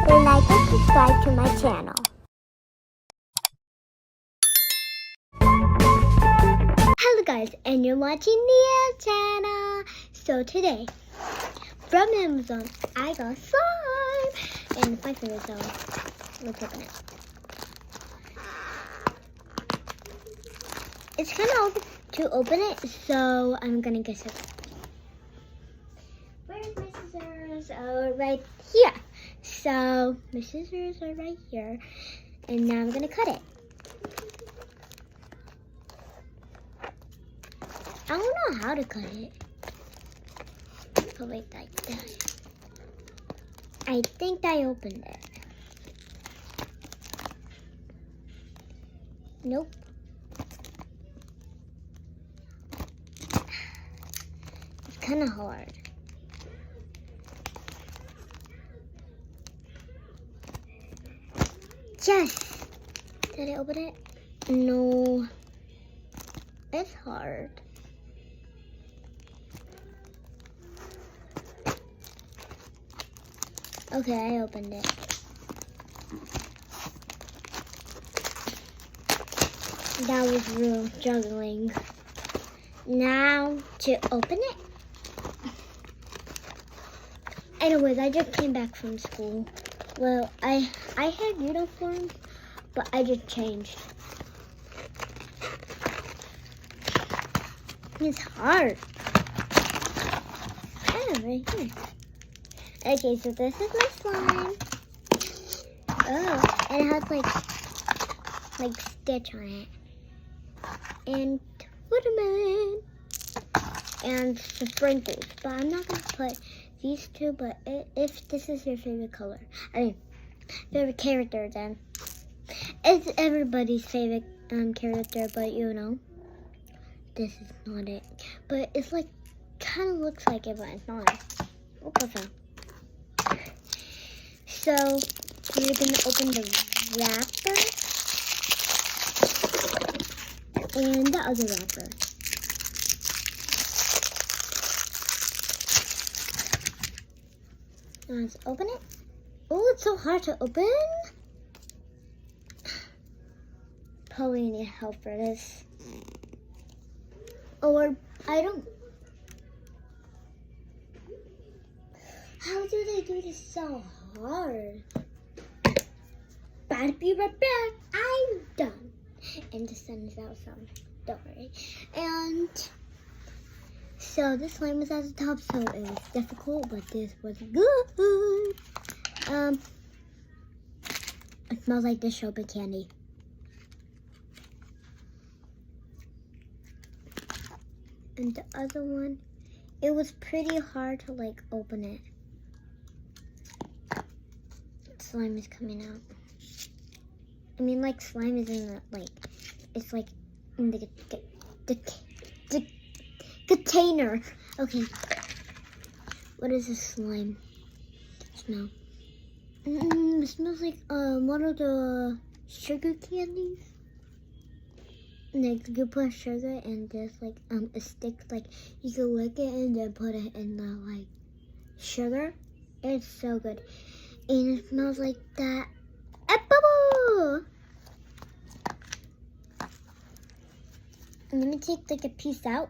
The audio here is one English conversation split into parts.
like and subscribe to my channel. Hello guys, and you're watching the channel. So today, from Amazon, I got slime. And my favorite, so let's open it. It's kind of hard to open it, so I'm gonna guess it. Where's my scissors? Oh, right here. So my scissors are right here, and now I'm gonna cut it. I don't know how to cut it. Oh wait, like that. I think I opened it. Nope. It's kind of hard. Yes! Did I open it? No. It's hard. Okay, I opened it. That was real juggling. Now to open it. Anyways, I just came back from school. Well, I had uniform, but I just changed. It's hard. Oh, right here. Okay, so this is my slime. Oh, and it has like stitch on it. And watermelon. And the sprinkles. But I'm not gonna put these two, but if this is your favorite color, I mean, favorite character, then it's everybody's favorite character, but you know, this is not it. But it's like, kind of looks like it, but it's not. We'll put some. So, we're gonna open the wrapper and the other wrapper. Now let's open it. Oh, it's so hard to open. Probably need help for this. Or, I don't. How do they do this so hard? But be right back. I'm done. And the sun is out, so don't worry. And so this slime was at the top, so it was difficult, but this was good. It smells like the strawberry candy. And the other one, it was pretty hard to like open it. Slime is coming out. I mean, like slime is in the it's like in the container. Okay. What is this slime smell? It smells like one of the sugar candies. Like you put sugar and there's like a stick, like you can lick it and then put it in the like sugar. It's so good. And it smells like that. A bubble! And let me take like a piece out.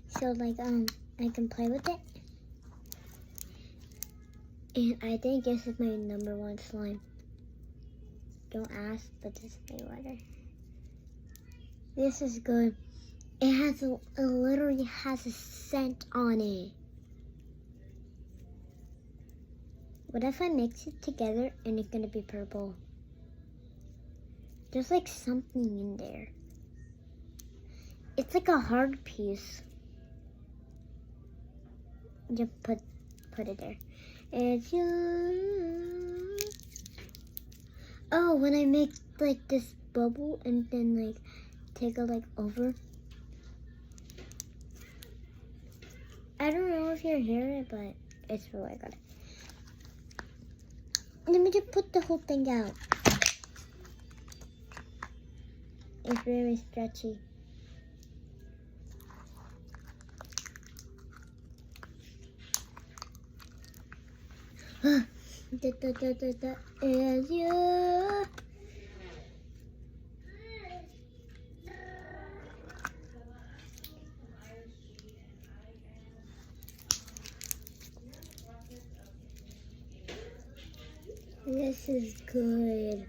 So like I can play with it. And I think this is my #1 slime. Don't ask, but this is my water. This is good. It literally has a scent on it. What if I mix it together and it's gonna be purple? There's like something in there. It's like a hard piece. Just put it there. It's you. Oh, when I make like this bubble and then like take it like over. I don't know if you hear it, but it's really good. Let me just put the whole thing out. It's very stretchy. That is you. This is good.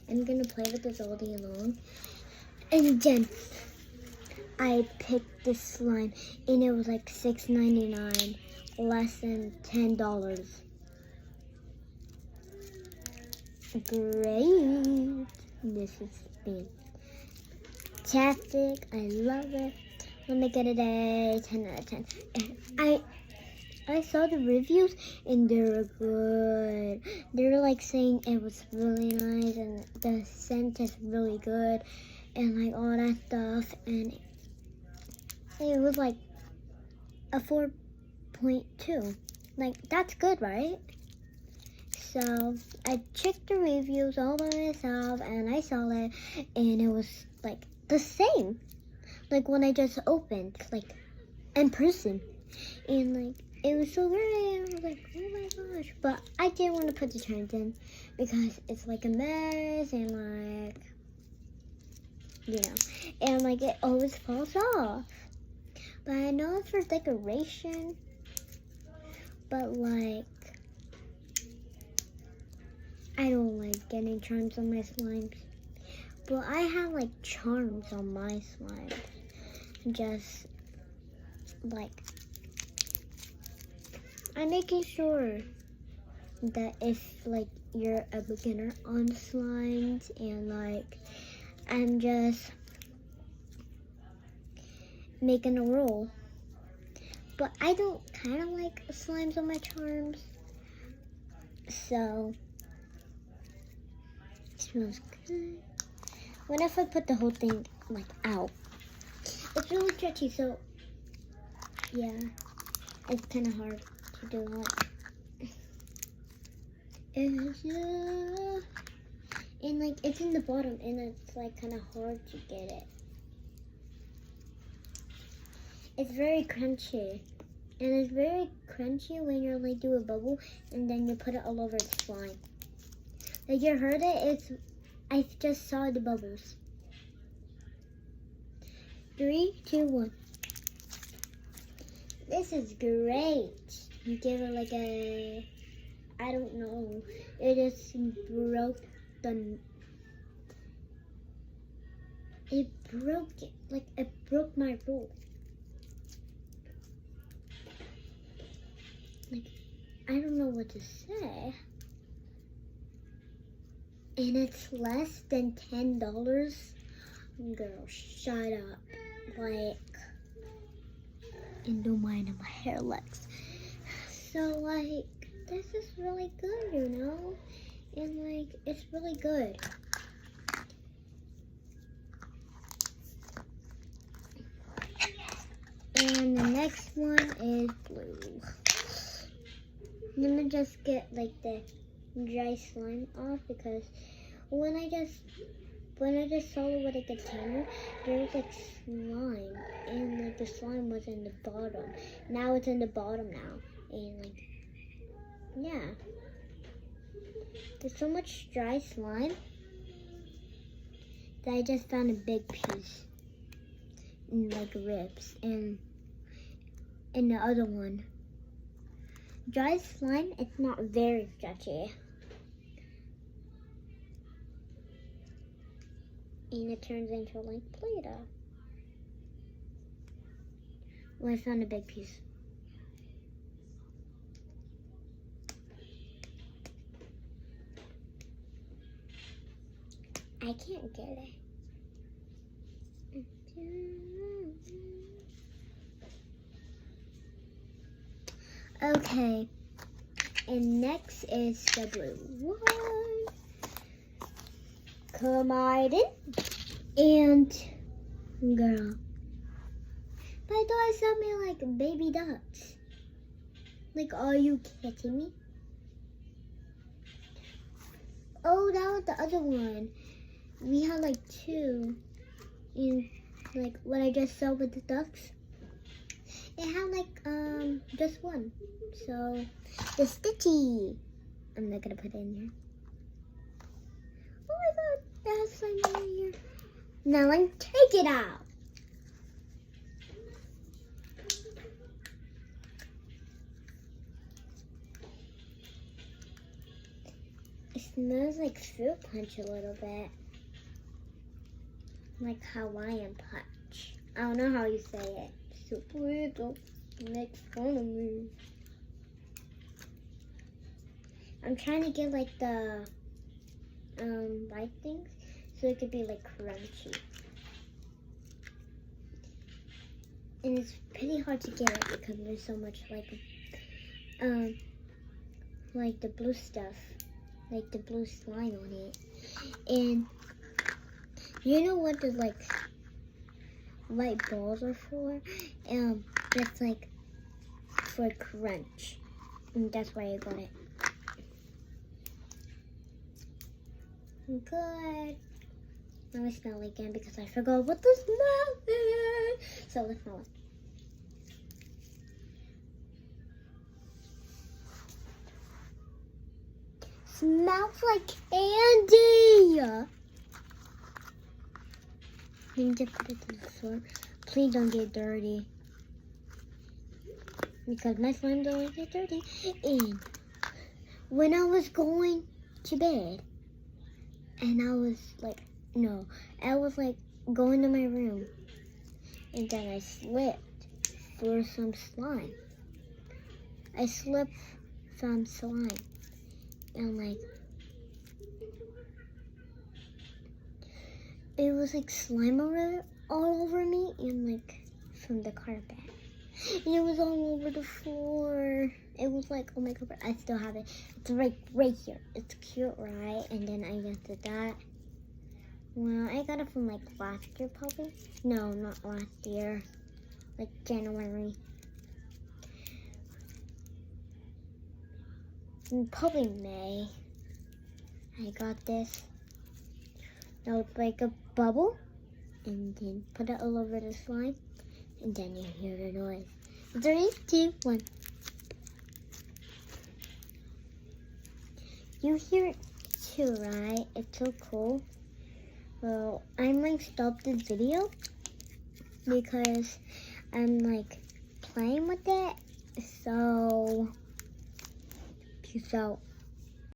I'm gonna play with this all day long. And then I picked this slime and it was like $6.99, less than $10. Great. This is fantastic. I love it. Let me get it a 10 out of 10. I saw the reviews and they were good. They were like saying it was really nice and the scent is really good and like all that stuff, and it was like a 4.2. Like, that's good, right? So I checked the reviews all by myself and I saw it and it was like the same. Like when I just opened, like in person. And like it was so great. And I was like, oh my gosh. But I didn't want to put the charms in because it's like a mess and like, you know, and like it always falls off. But I know it's for decoration. But like, I don't like getting charms on my slimes. But I have like charms on my slimes. Just like, I'm making sure that if like you're a beginner on slimes and like I'm just making a rule. But I don't kind of like slimes on my charms. So it smells good. What if I put the whole thing like out? It's really stretchy, so yeah, it's kind of hard to do that. And like it's in the bottom and it's like kind of hard to get it. It's very crunchy. And it's very crunchy when you like do a bubble and then you put it all over the slime. Like you heard it, I just saw the bubbles. 3, 2, 1. This is great. You give it like a, I don't know. It just broke the, it broke it. Like it broke my rule. Like, I don't know what to say. And it's less than $10. Girl, shut up. Like, and don't mind my hair legs. So like, this is really good, you know? And like, it's really good. And the next one is blue. Let me just get like the dry slime off because when I just saw it with a container, there was like slime and like the slime was in the bottom. Now it's in the bottom now, and like, yeah. There's so much dry slime that I just found a big piece in like ribs and in the other one. Dry slime, it's not very stretchy. And it turns into like Play-Doh. Well, I found a big piece. I can't get it. Okay, and next is the blue one. Come on in. And girl, but I thought I saw me like baby ducks. Like, are you kidding me? Oh, that was the other one. We had like 2 in like what I just saw with the ducks. It had like just one. So the Stitchy. I'm not gonna put it in here. Oh my god, that has slime in here. Now let's take it out. It smells like fruit punch a little bit. Like Hawaiian punch. I don't know how you say it. So please don't make fun of me. I'm trying to get like the white things so it could be like crunchy. And it's pretty hard to get it because there's so much like the blue stuff, like the blue slime on it. And you know what the like white balls are for? That's like for crunch. And that's why I got it. Good. Let me smell it again because I forgot what the smell is. So let's smell it. Smells like candy. Let me just put it to the floor. Please don't get dirty. Because my slime don't get dirty. And when I was going to bed, and I was like going to my room, and then I slipped for some slime. I slipped from slime, and like it was like slime all over me, and like from the carpet. And it was all over the floor. It was like, oh my god, I still have it. It's right here. It's cute, right? And then I just did that. Well, I got it from like last year probably. No, not last year. Like January. Probably May. I got this. Now it's like a bubble. And then put it all over the slime. And then you hear the noise. 3, 2, 1. You hear it too, right? It's so cool. Well, I might stop this video because I'm like playing with it. So, peace out.